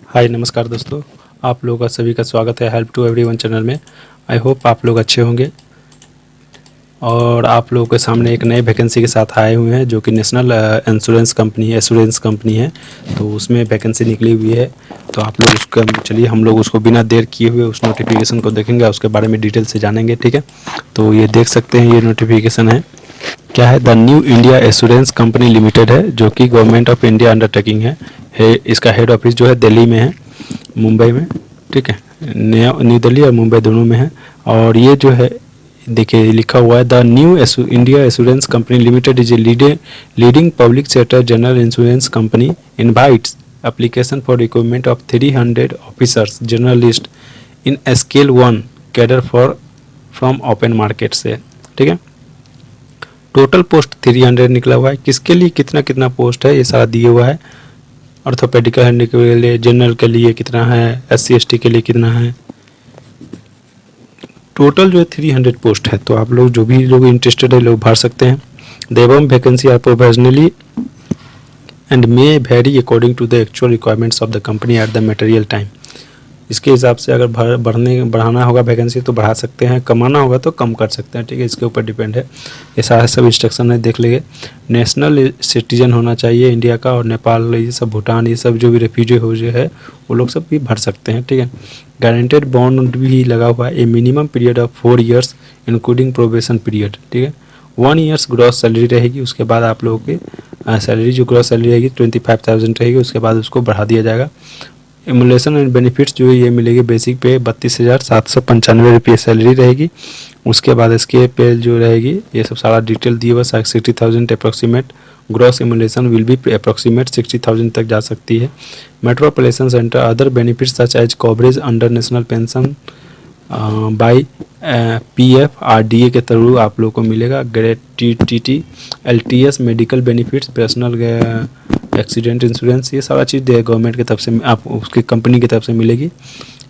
हाय नमस्कार दोस्तों, आप लोगों का सभी का स्वागत है हेल्प टू एवरीवन चैनल में। आई होप आप लोग अच्छे होंगे और आप लोगों के सामने एक नए वैकेंसी के साथ आए हुए हैं जो कि नेशनल इंश्योरेंस कंपनी है। तो उसमें वैकेंसी निकली हुई है। तो आप लोग उसका चलिए हम लोग उसको बिना देर किए हुए उस नोटिफिकेशन को देखेंगे, उसके बारे में डिटेल से जानेंगे। ठीक है, तो ये देख सकते हैं, ये नोटिफिकेशन है। क्या है, the new India assurance company limited है जो कि गवर्नमेंट ऑफ इंडिया अंडरटेकिंग है। इसका हेड ऑफिस जो है दिल्ली में है, मुंबई में। ठीक है, न्यू दिल्ली और मुंबई दोनों में है। और ये जो है देखिए लिखा हुआ है, the new India assurance company limited is a leading public sector general insurance company invites application for requirement of 300 officers journalist in scale 1 cadre for from open market से। ठीक है, टोटल पोस्ट 300 निकला हुआ है। किसके लिए कितना कितना पोस्ट है ये सारा दिया हुआ है। ऑर्थोपेडिकल हैंडिकैप के लिए, जनरल के लिए कितना है, SC/ST के लिए कितना है। टोटल जो है 300 पोस्ट है। तो आप लोग जो भी लोग इंटरेस्टेड है लोग भर सकते हैं। The above vacancy are professionally and may vary according to the actual requirements of the company at the material time. इसके हिसाब से अगर बढ़ाना होगा वैकेंसी तो बढ़ा सकते हैं, कमाना होगा तो कम कर सकते हैं। ठीक है, इसके ऊपर डिपेंड है। ये सारा सब इंस्ट्रक्शन है, देख लीजिए। नेशनल सिटीजन होना चाहिए इंडिया का, और नेपाल, ये सब भूटान, ये सब जो भी रेफ्यूजी हो जो है वो लोग सब भी भर सकते हैं। ठीक है, गारंटेड बॉन्ड भी लगा हुआ है। ए minimum period of 4 years including probation period. ठीक है, 1 ईयर्स ग्रॉस सैलरी रहेगी। उसके बाद आप लोगों की सैलरी जो ग्रॉस सैलरी रहेगी 25,000 रहेगी। उसके बाद उसको बढ़ा दिया जाएगा। एमुलेशन एंड बेनिफिट्स जो ये मिलेगी, बेसिक पे 32,795 रुपये सैलरी रहेगी। उसके बाद इसके पे जो रहेगी ये सब सारा डिटेल दिए हुआ, 60,000 approximate gross emulation will be approximate 60,000 तक जा सकती है। Metropolitan centre other benefits such as coverage under national pension by PF RDA के थ्रू आप लोग को मिलेगा। Gratuity, LTS, medical benefits, personal accident insurance, ये सारा चीज़ गवर्नमेंट की तरफ से आप उसकी कंपनी की तरफ से मिलेगी।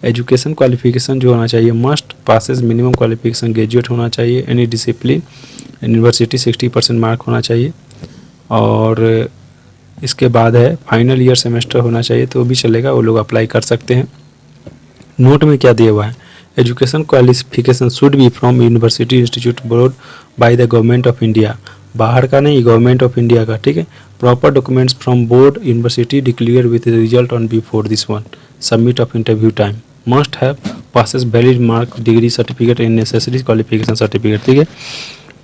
एजुकेशन क्वालिफिकेशन जो होना चाहिए, must passes minimum qualification graduate होना चाहिए। एनी डिसिप्लिन यूनिवर्सिटी 60% मार्क होना चाहिए। और इसके बाद है फाइनल ईयर सेमेस्टर होना चाहिए, तो भी चलेगा, वो लोग अप्लाई कर सकते हैं। नोट में क्या दिया हुआ है, education qualification should be from university institute board by the government of India, बाहर का नहीं, गवर्नमेंट ऑफ इंडिया का। ठीक है, proper documents from board university declare with result on before this one, submit of interview time, must have passes valid mark degree certificate in necessary qualification certificate. ठीक है,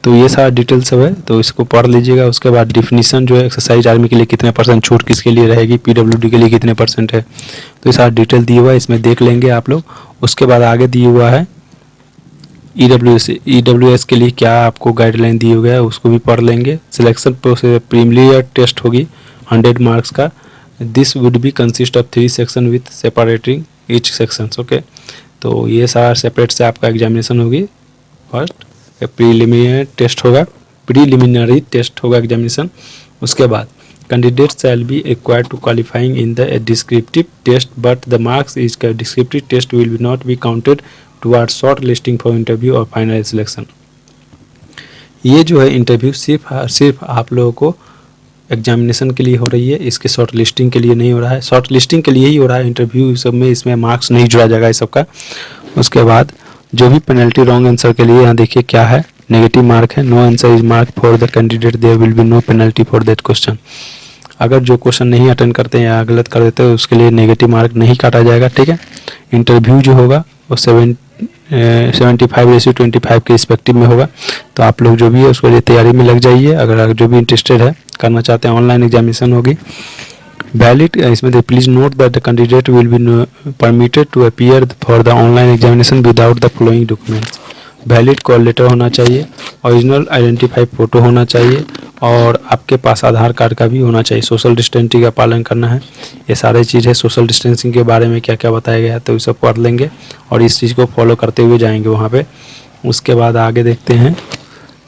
तो ये सारा डिटेल सब है, तो इसको पढ़ लीजिएगा। उसके बाद डिफिनीशन जो है, एक्सरसाइज आर्मी के लिए कितने % छूट किसके लिए रहेगी, PWD के लिए कितने % है, तो ये सारा डिटेल दिया हुआ है, इसमें देख लेंगे आप लोग। उसके बाद आगे दिया हुआ है EWS के लिए क्या आपको गाइडलाइन दी हुई है, उसको भी पढ़ लेंगे। सिलेक्शन प्रोसेस प्रीलिमिनरी टेस्ट होगी 100 मार्क्स का। This would be consist of 3 section with separating each sections. Okay, तो ये सारा सेपरेट से आपका एग्जामिनेशन होगी। फर्स्ट प्रीलिमिनरी टेस्ट होगा एग्जामिनेशन। उसके बाद candidate shall be acquired to qualifying in the descriptive test but the marks is descriptive test will be not be counted towards short listing for interview और final selection. ये जो है interview सिर्फ आप लोगों को एग्जामिनेशन के लिए हो रही है, इसके शॉर्ट लिस्टिंग के लिए नहीं हो रहा है। शॉर्ट लिस्टिंग के लिए ही हो रहा है इंटरव्यू सब में, इसमें मार्क्स नहीं जुड़ा जाएगा इस सबका। उसके बाद जो भी पेनल्टी रॉन्ग आंसर के लिए यहाँ देखिए क्या है, नेगेटिव मार्क है। No answer is mark for the candidate, there will be no penalty for that question. अगर जो क्वेश्चन नहीं अटेंड करते हैं या गलत कर देते हैं उसके लिए नेगेटिव मार्क नहीं काटा जाएगा। ठीक है, इंटरव्यू जो होगा वो 75:25 के रिस्पेक्टिव में होगा। तो आप लोग जो भी है उसके लिए तैयारी में लग जाइए। अगर जो भी इंटरेस्टेड है करना चाहते हैं, ऑनलाइन एग्जामिनेशन होगी वैलिड। इसमें please note that the candidate will be permitted to appear for the online examination without the following documents. Valid call letter होना चाहिए, ओरिजिनल आइडेंटिफाई फोटो होना चाहिए, और आपके पास आधार कार्ड का भी होना चाहिए। सोशल डिस्टेंसिंग का पालन करना है। ये सारे चीज़ है, सोशल डिस्टेंसिंग के बारे में क्या क्या बताया गया है, तो ये सब पढ़ लेंगे और इस चीज़ को फॉलो करते हुए जाएंगे वहाँ पे। उसके बाद आगे देखते हैं,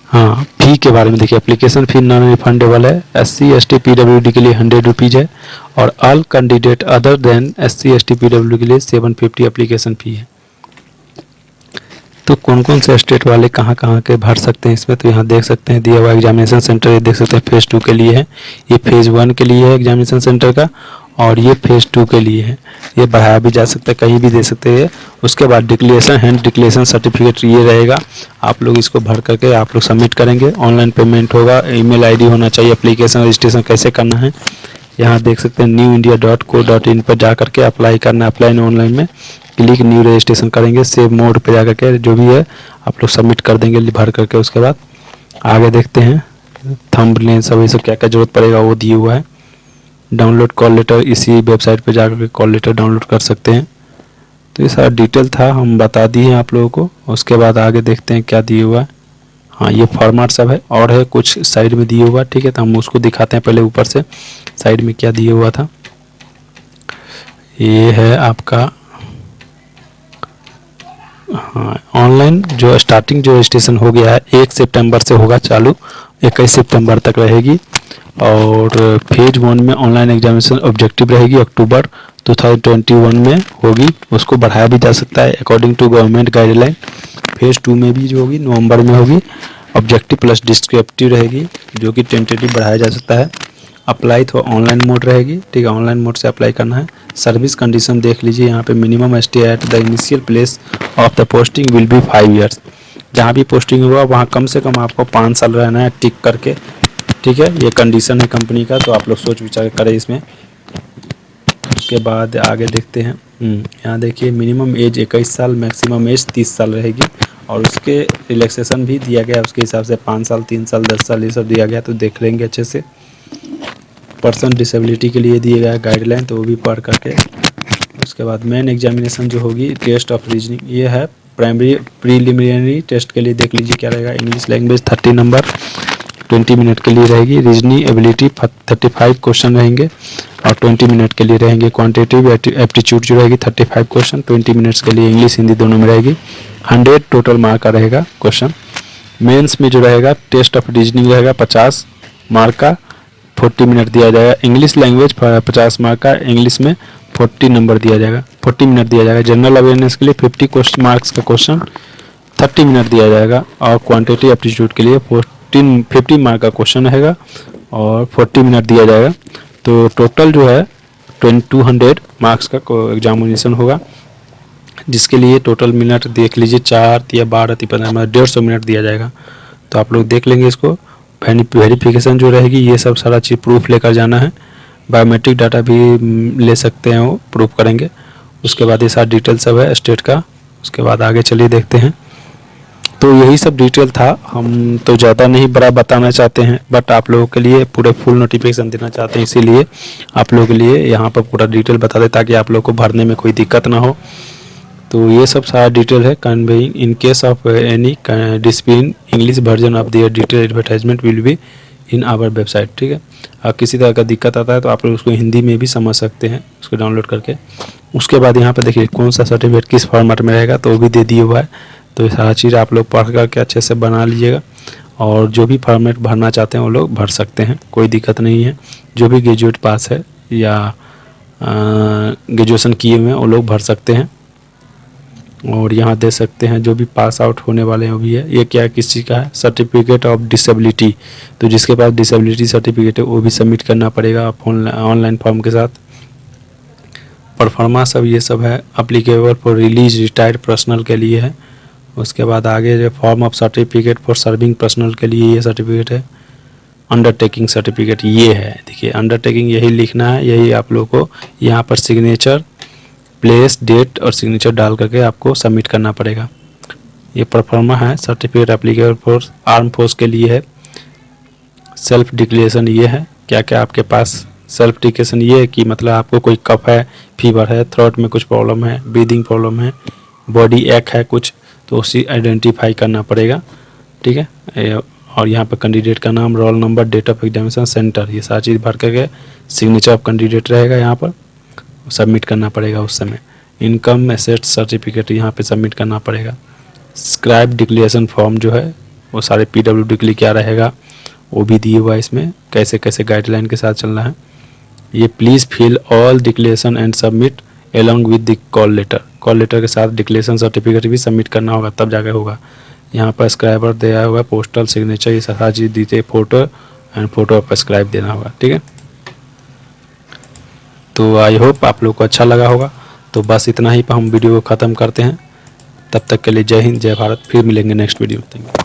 हाँ फी के बारे में देखिए। एप्लीकेशन फ़ी नॉन रिफंडेबल है। SC/ST PWD के लिए 100 रुपीज़ है, और all candidate other than SC/ST PWD के लिए 750 एप्लीकेशन फ़ी है। तो कौन कौन से स्टेट वाले कहाँ कहाँ के भर सकते हैं इसमें, तो यहाँ देख सकते हैं दिया हुआ एग्जामिनेशन सेंटर, ये देख सकते हैं फेज़ 2 के लिए है, ये फेज़ 1 के लिए है एग्जामिनेशन सेंटर का, और ये फेज़ 2 के लिए है, ये बढ़ाया भी जा सकता है, कहीं भी दे सकते हैं। उसके बाद डिक्लेरेशन हैंड डिक्लेरेशन सर्टिफिकेट ये रहेगा, आप लोग इसको भर करके आप लोग सबमिट करेंगे। ऑनलाइन पेमेंट होगा, ईमेल आईडी होना चाहिए। एप्लीकेशन रजिस्ट्रेशन कैसे करना है यहाँ देख सकते हैं, newindia.co.in पर जा करके अप्लाई करना है। अप्लाई ऑनलाइन में क्लिक न्यू रजिस्ट्रेशन करेंगे, सेव मोड पे जा करके जो भी है आप लोग सबमिट कर देंगे भर करके। उसके बाद आगे देखते हैं, थंबनेल सब ये सब क्या क्या जरूरत पड़ेगा वो दिए हुआ है। डाउनलोड कॉल लेटर, इसी वेबसाइट पे जाकर के कॉल लेटर डाउनलोड कर सकते हैं। तो ये सारा डिटेल था, हम बता दिए हैं आप लोगों को। उसके बाद आगे देखते हैं क्या दिए हुआ है। हाँ, ये फॉर्मेट सब है और है कुछ साइड में दिए हुआ, ठीक है। तो हम उसको दिखाते हैं पहले ऊपर से साइड में क्या दिया हुआ था। ये है आपका, हाँ, ऑनलाइन जो स्टार्टिंग जो रजिस्ट्रेशन हो गया है 1 सितंबर से होगा चालू, 21 सितंबर तक रहेगी। और फेज 1 में ऑनलाइन एग्जामिनेशन ऑब्जेक्टिव रहेगी, अक्टूबर 2021 में होगी। उसको बढ़ाया भी जा सकता है according to government guideline. Phase 2 में भी जो होगी नवंबर में होगी, ऑब्जेक्टिव प्लस डिस्क्रिप्टिव रहेगी, जो कि टेंटेटिव बढ़ाया जा सकता है। अप्लाई तो ऑनलाइन मोड रहेगी, ठीक है, ऑनलाइन मोड से अप्लाई करना है। सर्विस कंडीशन देख लीजिए यहाँ पे, minimum stay at the initial place of the posting will be 5 years. जहाँ भी पोस्टिंग हुआ वहाँ कम से कम आपको 5 साल रहना है टिक करके, ठीक है। ये कंडीशन है कंपनी का, तो आप लोग सोच विचार करें इसमें। उसके बाद आगे देखते हैं, यहाँ देखिए मिनिमम एज 21 साल, मैक्सिमम एज 30 साल रहेगी। और उसके रिलैक्सेशन भी दिया गया है उसके हिसाब से, 5 साल 3 साल 10 साल ये सब दिया गया, तो देख लेंगे अच्छे से। पर्सन डिसेबिलिटी के लिए दिए गया गाइडलाइन, तो वो भी पढ़ करके। उसके बाद मेन एग्जामिनेशन जो होगी टेस्ट ऑफ रीजनिंग, ये है प्राइमरी प्रीलिमिनरी टेस्ट के लिए देख लीजिए क्या रहेगा। इंग्लिश लैंग्वेज 30 नंबर 20 मिनट के लिए रहेगी। रीजनिंग एबिलिटी 35 क्वेश्चन रहेंगे और 20 मिनट के लिए रहेंगे। क्वांटिटेटिव एप्टीट्यूड जो रहेगी 35 क्वेश्चन 20 मिनट्स के लिए, इंग्लिश हिंदी दोनों में रहेगी। 100 टोटल मार्क का रहेगा क्वेश्चन। मेंस में जो रहेगा टेस्ट ऑफ रीजनिंग रहेगा 50 मार्क का, 40 मिनट दिया जाएगा। इंग्लिश लैंग्वेज 50 मार्क का, इंग्लिश में 40 नंबर दिया जाएगा, 40 मिनट दिया जाएगा। जनरल अवेयरनेस के लिए 50 मार्क्स का क्वेश्चन 30 मिनट दिया जाएगा। और क्वांटिटी एप्टीट्यूड के लिए 50 मार्क का क्वेश्चन रहेगा और 40 मिनट दिया जाएगा। तो टोटल जो है 200 मार्क्स का एग्जामिनेशन होगा, जिसके लिए टोटल मिनट देख लीजिए 4 या 12 या 15 मिनट 150 मिनट दिया जाएगा। तो आप लोग देख लेंगे इसको। वेरिफिकेशन जो रहेगी ये सब सारा चीज़ प्रूफ लेकर जाना है। बायोमेट्रिक डाटा भी ले सकते हैं, वो प्रूफ करेंगे। उसके बाद ये सारा डिटेल सब है स्टेट का। उसके बाद आगे चलिए देखते हैं। तो यही सब डिटेल था, हम तो ज़्यादा नहीं बड़ा बताना चाहते हैं, बट आप लोगों के लिए पूरे फुल नोटिफिकेशन देना चाहते हैं, इसीलिए आप लोगों के लिए यहाँ पर पूरा डिटेल बता दें ताकि आप लोग को भरने में कोई दिक्कत ना हो। तो ये सब सारा डिटेल है। Conveying in case of any dispute English version of their detail advertisement will be in our website, ठीक है। किसी तरह का दिक्कत आता है तो आप लोग उसको हिंदी में भी समझ सकते हैं उसको डाउनलोड करके। उसके बाद यहाँ पर देखिए कौन सा सर्टिफिकेट किस फॉर्मेट में रहेगा, तो वो भी दे दिया हुआ है। तो ये सारा चीज़ आप लोग पढ़ करके अच्छे से बना लीजिएगा, और जो भी फॉर्मेट भरना चाहते हैं वो लोग भर सकते हैं, कोई दिक्कत नहीं है। जो भी ग्रेजुएट पास है या ग्रेजुएशन किए हुए हैं वो लोग भर सकते हैं। और यहाँ दे सकते हैं जो भी पास आउट होने वाले हैं वो भी है। ये क्या है, किस चीज़ का है, सर्टिफिकेट ऑफ डिसेबिलिटी। तो जिसके पास डिसेबिलिटी सर्टिफिकेट है वो भी सबमिट करना पड़ेगा ऑनलाइन फॉर्म के साथ। परफॉर्मा सब ये सब है, applicable for release retired personal के लिए है। उसके बाद आगे जो form of certificate for serving personal के लिए ये सर्टिफिकेट है। अंडरटेकिंग सर्टिफिकेट ये है, देखिए अंडरटेकिंग यही लिखना है, यही आप लोग को यहाँ पर सिग्नेचर प्लेस डेट और सिग्नेचर डाल करके आपको सबमिट करना पड़ेगा। ये परफॉर्मा है। Certificate applicable for arm force के लिए है। सेल्फ डिक्लेरेशन ये है, क्या क्या आपके पास सेल्फ डिक्लेरेशन ये है कि मतलब आपको कोई कफ है, फीवर है, थ्रोट में कुछ प्रॉब्लम है, ब्रीदिंग प्रॉब्लम है, बॉडी एक है कुछ, तो उसी आइडेंटिफाई करना पड़ेगा, ठीक है। और यहाँ पर कैंडिडेट का नाम, roll number, date of examination, centre, ये सारी चीज़ भर करके सिग्नेचर ऑफ कैंडिडेट रहेगा यहाँ पर, सबमिट करना पड़ेगा उस समय। इनकम एसेट सर्टिफिकेट यहाँ पे सबमिट करना पड़ेगा। स्क्राइब डिक्लेरेशन फॉर्म जो है वो सारे PWD के लिए क्या रहेगा वो भी दिए हुआ है इसमें, कैसे कैसे गाइडलाइन के साथ चलना है। ये please fill all declaration and submit along with the call letter. Call letter के साथ डिक्लेरेशन सर्टिफिकेट भी सबमिट करना होगा, तब जाकर होगा। यहाँ पर स्क्राइबर दिया हुआ, पोस्टल सिग्नेचर, ये सारा चीज़ दीजिए, photo and photo of scribe देना होगा, ठीक है। तो आई होप आप लोग को अच्छा लगा होगा। तो बस इतना ही पर हम वीडियो को ख़त्म करते हैं। तब तक के लिए जय हिंद, जय भारत। फिर मिलेंगे नेक्स्ट वीडियो। Thank you.